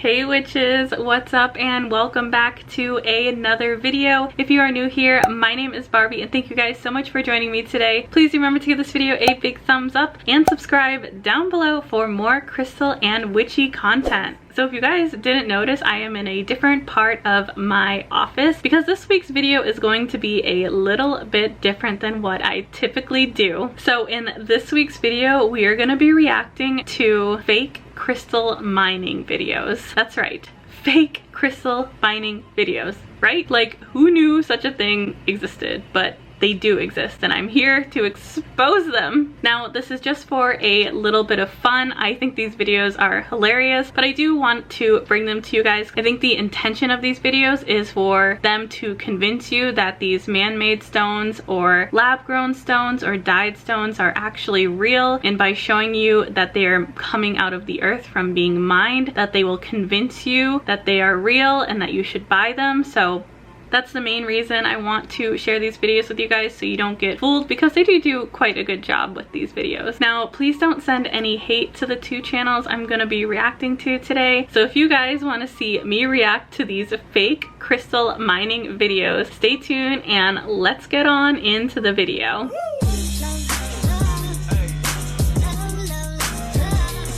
Hey witches, what's up and welcome back to another video. If you are new here, my name is Barbie and thank you guys so much for joining me today. Please remember to give this video a big thumbs up and subscribe down below for more crystal and witchy content. So if you guys didn't notice, I am in a different part of my office because this week's video is going to be a little bit different than what I typically do. So in this week's video, we are going to be reacting to fake crystal mining videos. That's right, fake crystal mining videos, right? Like, who knew such a thing existed? But they do exist and I'm here to expose them. Now, this is just for a little bit of fun. I think these videos are hilarious, but I do want to bring them to you guys. I think the intention of these videos is for them to convince you that these man-made stones or lab-grown stones or dyed stones are actually real, and by showing you that they are coming out of the earth from being mined, that they will convince you that they are real and that you should buy them. So that's the main reason I want to share these videos with you guys, so you don't get fooled, because they do quite a good job with these videos. Now, please don't send any hate to the two channels I'm gonna be reacting to today. So if you guys want to see me react to these fake crystal mining videos, stay tuned and let's get on into the video.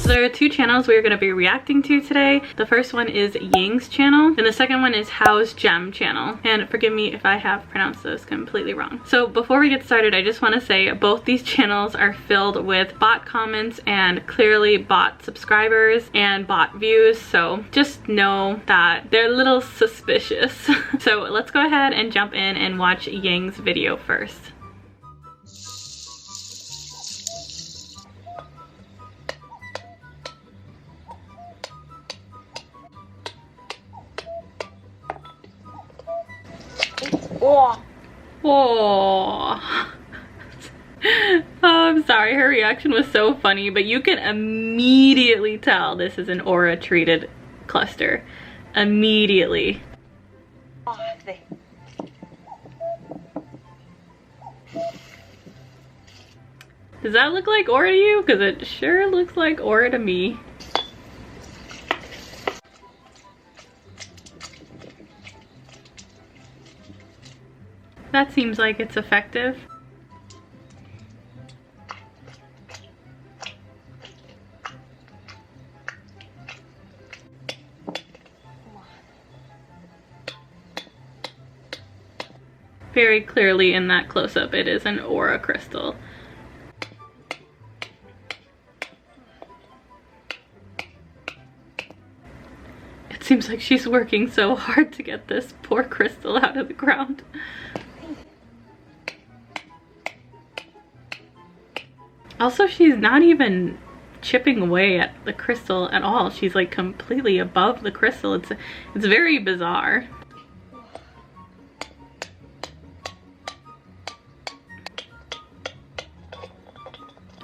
So there are two channels we're going to be reacting to today. The first one is Ying's channel and the second one is How's Gem channel. And forgive me if I have pronounced those completely wrong. So before we get started, I just want to say both these channels are filled with bot comments and clearly bot subscribers and bot views. So just know that they're a little suspicious. So let's go ahead and jump in and watch Ying's video first. Oh, I'm sorry, her reaction was so funny, but you can immediately tell this is an aura treated cluster. Immediately. Does that look like aura to you? Because it sure looks like aura to me. That seems like it's effective. Very clearly in that close-up, it is an aura crystal. It seems like she's working so hard to get this poor crystal out of the ground. Also, she's not even chipping away at the crystal at all. She's like completely above the crystal. It's very bizarre.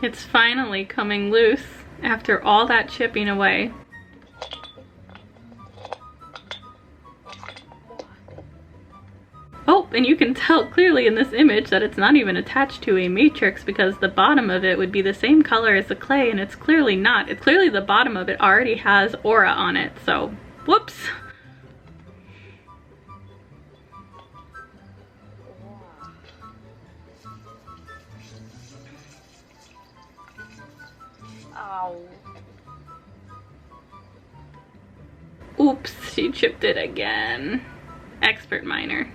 It's finally coming loose after all that chipping away. Oh, and you can tell clearly in this image that it's not even attached to a matrix, because the bottom of it would be the same color as the clay, and it's clearly not. It's clearly the bottom of it already has aura on it, so whoops. Ow. Oops, she chipped it again. Expert miner.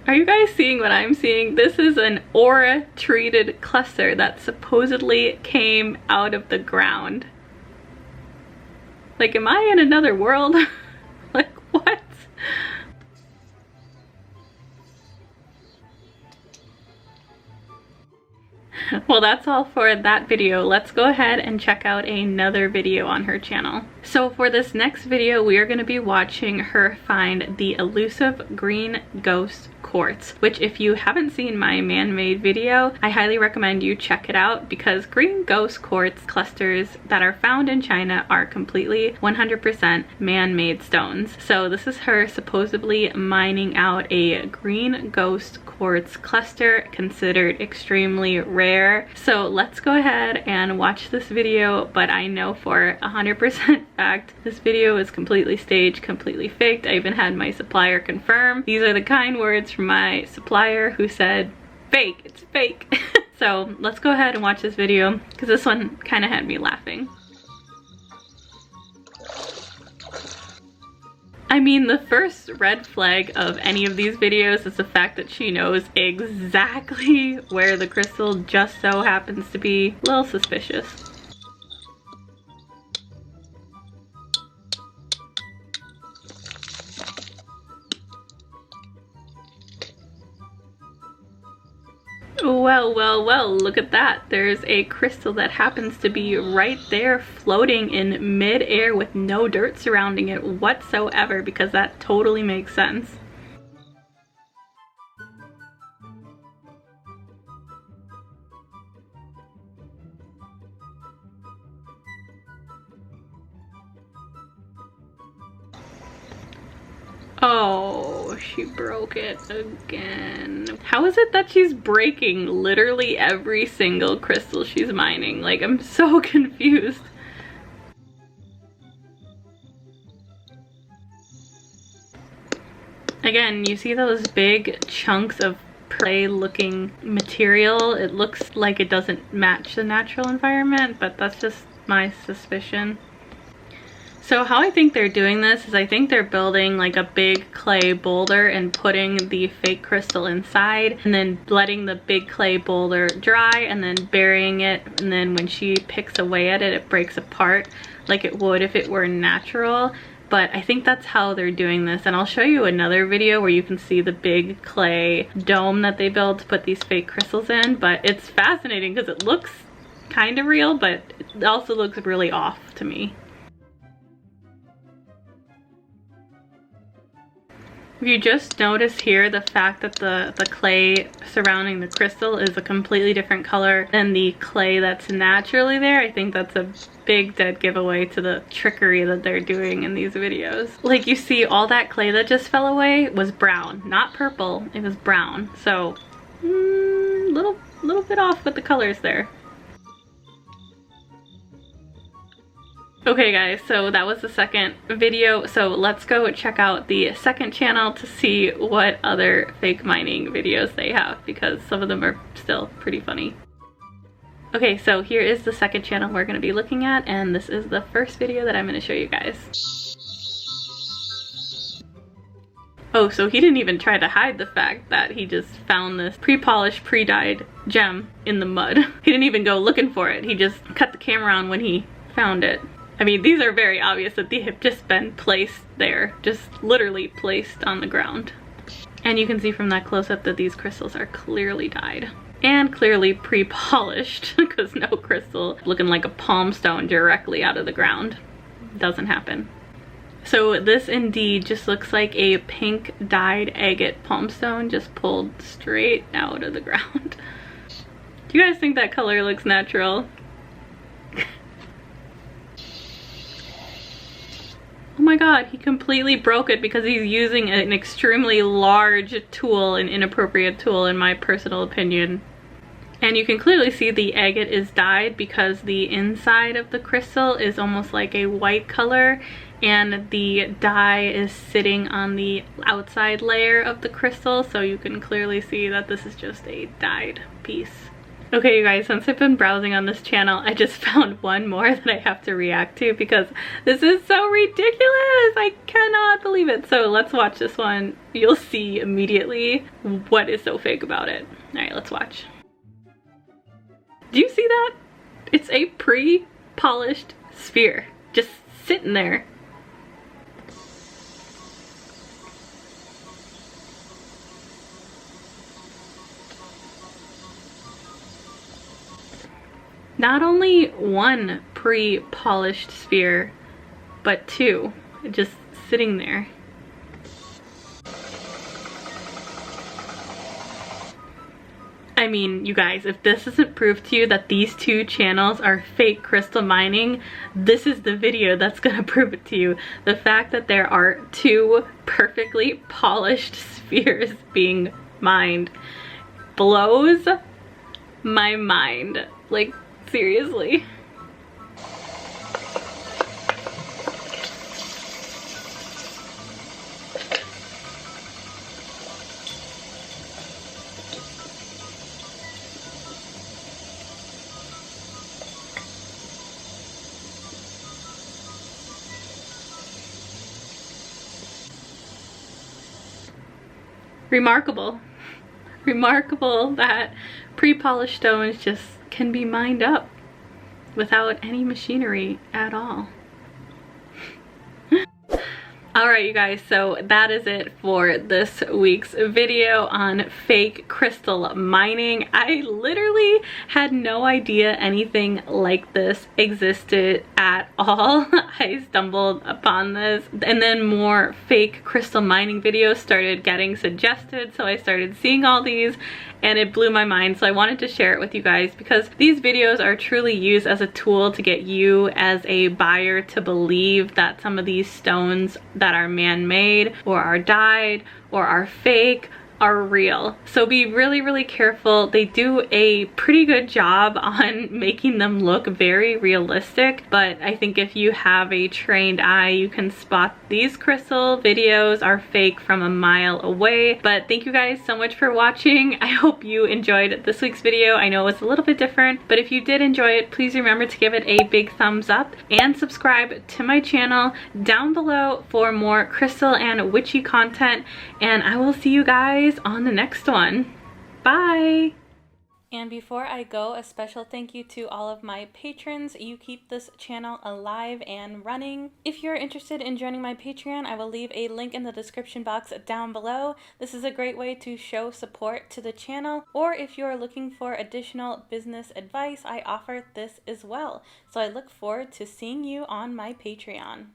Are you guys seeing what I'm seeing? This is an aura treated cluster that supposedly came out of the ground. Like, am I in another world? Like, what? Well, that's all for that video. Let's go ahead and check out another video on her channel. So for this next video, we are going to be watching her find the elusive green ghost quartz, which if you haven't seen my man-made video, I highly recommend you check it out, because green ghost quartz clusters that are found in China are completely 100% man-made stones. So this is her supposedly mining out a green ghost quartz cluster, considered extremely rare. So let's go ahead and watch this video, but I know for 100% fact this video is completely staged, completely faked. I even had my supplier confirm. These are the kind words from my supplier, who said fake, it's fake. So let's go ahead and watch this video, because this one kind of had me laughing. I mean, the first red flag of any of these videos is the fact that she knows exactly where the crystal just so happens to be. A little suspicious. Well, look at that. There's a crystal that happens to be right there floating in mid-air with no dirt surrounding it whatsoever, because that totally makes sense. Oh, she broke it again. How is it that she's breaking literally every single crystal she's mining? Like, I'm so confused. Again, you see those big chunks of clay looking material? It looks like it doesn't match the natural environment, but that's just my suspicion. So how I think they're doing this is, I think they're building like a big clay boulder and putting the fake crystal inside, and then letting the big clay boulder dry, and then burying it, and then when she picks away at it, it breaks apart like it would if it were natural. But I think that's how they're doing this, and I'll show you another video where you can see the big clay dome that they built to put these fake crystals in. But it's fascinating because it looks kind of real, but it also looks really off to me. If you just notice here the fact that the clay surrounding the crystal is a completely different color than the clay that's naturally there, I think that's a big dead giveaway to the trickery that they're doing in these videos. Like, you see all that clay that just fell away was brown, not purple, it was brown. So, little bit off with the colors there. Okay guys, so that was the second video, so let's go check out the second channel to see what other fake mining videos they have, because some of them are still pretty funny. Okay, so here is the second channel we're going to be looking at, and this is the first video that I'm going to show you guys. Oh, so he didn't even try to hide the fact that he just found this pre-polished, pre-dyed gem in the mud. He didn't even go looking for it, he just cut the camera on when he found it. I mean, these are very obvious that they have just been placed there, just literally placed on the ground. And you can see from that close-up that these crystals are clearly dyed. And clearly pre-polished, because no crystal looking like a palm stone directly out of the ground. Doesn't happen. So this indeed just looks like a pink dyed agate palm stone just pulled straight out of the ground. Do you guys think that color looks natural? Oh my god, he completely broke it because he's using an extremely large tool, an inappropriate tool in my personal opinion. And you can clearly see the agate is dyed because the inside of the crystal is almost like a white color, and the dye is sitting on the outside layer of the crystal, so you can clearly see that this is just a dyed piece. Okay, you guys, since I've been browsing on this channel, I just found one more that I have to react to because this is so ridiculous. I cannot believe it. So let's watch this one. You'll see immediately what is so fake about it. All right, let's watch. Do you see that? It's a pre-polished sphere just sitting there. Not only one pre-polished sphere, but 2 just sitting there. I mean, you guys, if this isn't proof to you that these 2 channels are fake crystal mining, this is the video that's gonna prove it to you. The fact that there are 2 perfectly polished spheres being mined blows my mind. Like, seriously. Remarkable. Remarkable that pre-polished stones just can be mined up without any machinery at all. Alright, you guys, so that is it for this week's video on fake crystal mining. I literally had no idea anything like this existed at all. I stumbled upon this, and then more fake crystal mining videos started getting suggested, so I started seeing all these and it blew my mind. So I wanted to share it with you guys because these videos are truly used as a tool to get you as a buyer to believe that some of these stones that are man-made or are dyed or are fake are real. So be really, really careful. They do a pretty good job on making them look very realistic, but I think if you have a trained eye, you can spot these crystal videos are fake from a mile away. But thank you guys so much for watching. I hope you enjoyed this week's video. I know it was a little bit different, but if you did enjoy it, please remember to give it a big thumbs up and subscribe to my channel down below for more crystal and witchy content, and I will see you guys on the next one. Bye! And before I go, a special thank you to all of my patrons. You keep this channel alive and running. If you're interested in joining my Patreon, I will leave a link in the description box down below. This is a great way to show support to the channel, or if you're looking for additional business advice, I offer this as well. So I look forward to seeing you on my Patreon.